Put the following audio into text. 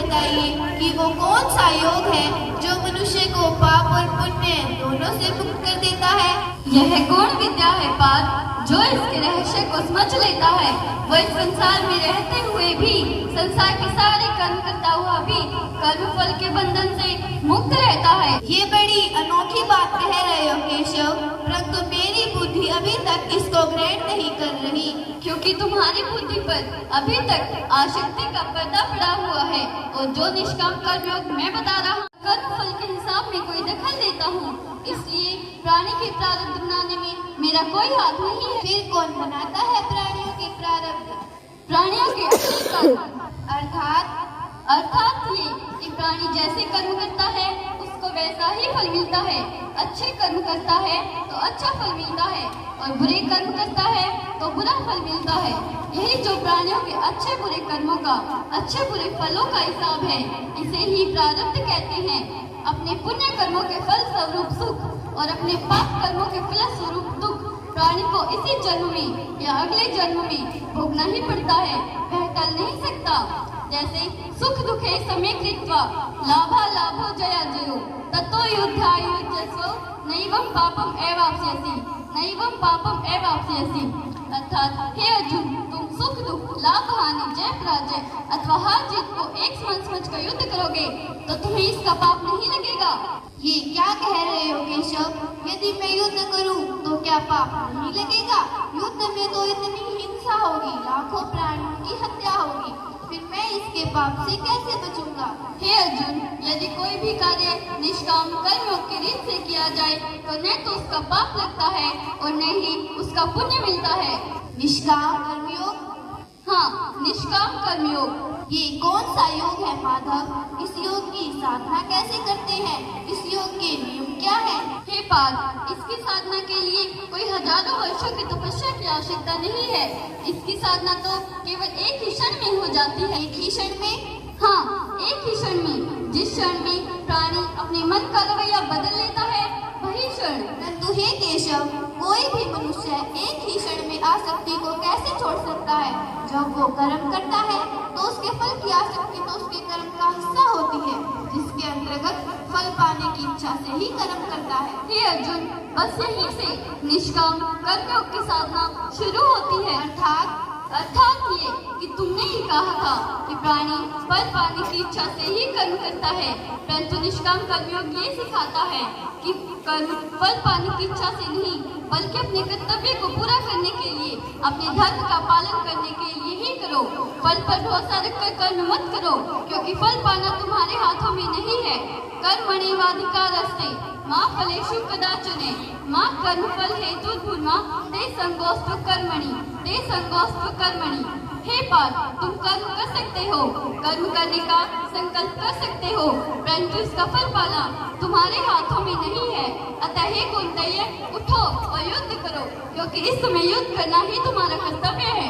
बताइए कि वो कौन सा योग है जो मनुष्य को पाप और पुण्य दोनों से मुक्त कर देता है। यह कौन विद्या है पार्थ जो इसके रहस्य को समझ लेता है। वो इस संसार में रहते हुए भी संसार के सारे कर्म करता हुआ भी कर्म फल के बंधन से मुक्त रहता है। ये बड़ी अनोखी बात कह रहे हो केशव, परंतु मेरी बुद्धि अभी तक इसको ग्रहण नहीं कर रही। क्योंकि तुम्हारी बुद्धि पर अभी तक आसक्ति का पर्दा पड़ा हुआ है और जो निष्काम कर्म योग मैं बता रहा हूँ कर्म फल के हिसाब में कोई दखल देता हूँ, इसलिए प्राणी के प्रारब्ध बनाने में मेरा कोई हाथ नहीं है। फिर कौन बनाता है प्राणियों के प्रारब्ध? प्राणियों के अच्छे कर्म अर्थात ये कि प्राणी जैसे कर्म करता है उसको वैसा ही फल मिलता है। अच्छे कर्म करता है तो अच्छा फल मिलता है और बुरे कर्म करता है तो बुरा फल मिलता है। यही जो प्राणियों के अच्छे बुरे कर्मों का अच्छे बुरे फलों का हिसाब है, इसे ही प्रारब्ध कहते हैं। अपने पुण्य कर्मों के फल स्वरूप सुख और अपने पाप कर्मों के फल स्वरूप दुख प्राणी को इसी जन्म में या अगले जन्म में भोगना ही पड़ता है, वह टल नहीं सकता। जैसे सुख दुखे समय कृत्वा लाभा लाभो जया जयो ततो युद्धायुज्यस्व नैवं पापम एवाप्स्यसि नैवं पापम एवाप्स्यसि। अर्थात हे अर्जुन, तुम सुख दुख लाभ हानि जय पराजय अथवा हार जीत को एक समान समझकर युद्ध करोगे तो तुम्हें इसका पाप नहीं लगेगा। ये क्या कह रहे हो केशव? यदि मैं युद्ध करूं तो क्या पाप नहीं लगेगा? युद्ध में तो इतनी हिंसा होगी, लाखों प्राणियों की हत्या होगी, फिर मैं इसके पाप से कैसे बचूंगा? हे अर्जुन, यदि कोई भी कार्य निष्काम कर्मयोग की रीत से किया जाए तो न तो उसका पाप लगता है और न ही उसका पुण्य मिलता है। निष्काम कर्मयोग? हाँ, निष्काम कर्मयोग। ये कौन सा योग है माधव? इस योग की साधना कैसे करते हैं? इस योग के नियम क्या है? हे पार्थ, इसकी साधना के लिए कोई हजारों वर्षों की तपस्या की आवश्यकता नहीं है। इसकी साधना तो केवल एक ही क्षण में हो जाती है। एक ही क्षण में? हाँ, एक ही क्षण में। जिस क्षण में प्राणी अपने मन का रवैया बदल लेता है वही क्षण। परंतु हे केशव, कोई भी मनुष्य एक ही क्षण में आसक्ति को कैसे छोड़ सकता है? जब वो कर्म करता है तो उसके फल की आसक्ति तो उसके कर्म का हिस्सा होती है, जिसके अंतर्गत फल पाने की इच्छा से ही कर्म करता है। हे अर्जुन, बस यहीं से निष्काम कर्मयोग की साधना शुरू होती है। अर्थात ये कि तुमने ही कहा था कि प्राणी फल पाने की इच्छा से ही कर्म करता है, परंतु निष्काम कर्मयोग ये सिखाता है कि कर्म फल पाने की इच्छा से नहीं बल्कि अपने कर्तव्य को पूरा करने के लिए अपने धर्म का पालन करने के लिए ही करो। फल पर भरोसा रखकर कर्म मत करो, क्योंकि फल पाना तुम्हारे हाथों में नहीं है। कर्मण्येवाधिकारस्ते मां फलेषु कदाचन मां कर्मफल हेतुर्भुर्मा ते संगोस्तु कर्मणि। हे पार्थ, तुम कर्म कर सकते हो, कर्म करने का संकल्प कर सकते हो, परंतु इसका फल पाना तुम्हारे हाथों में नहीं है। अतः हे कुंतय, उठो और युद्ध करो, क्योंकि इस समय युद्ध करना ही तुम्हारा कर्तव्य है।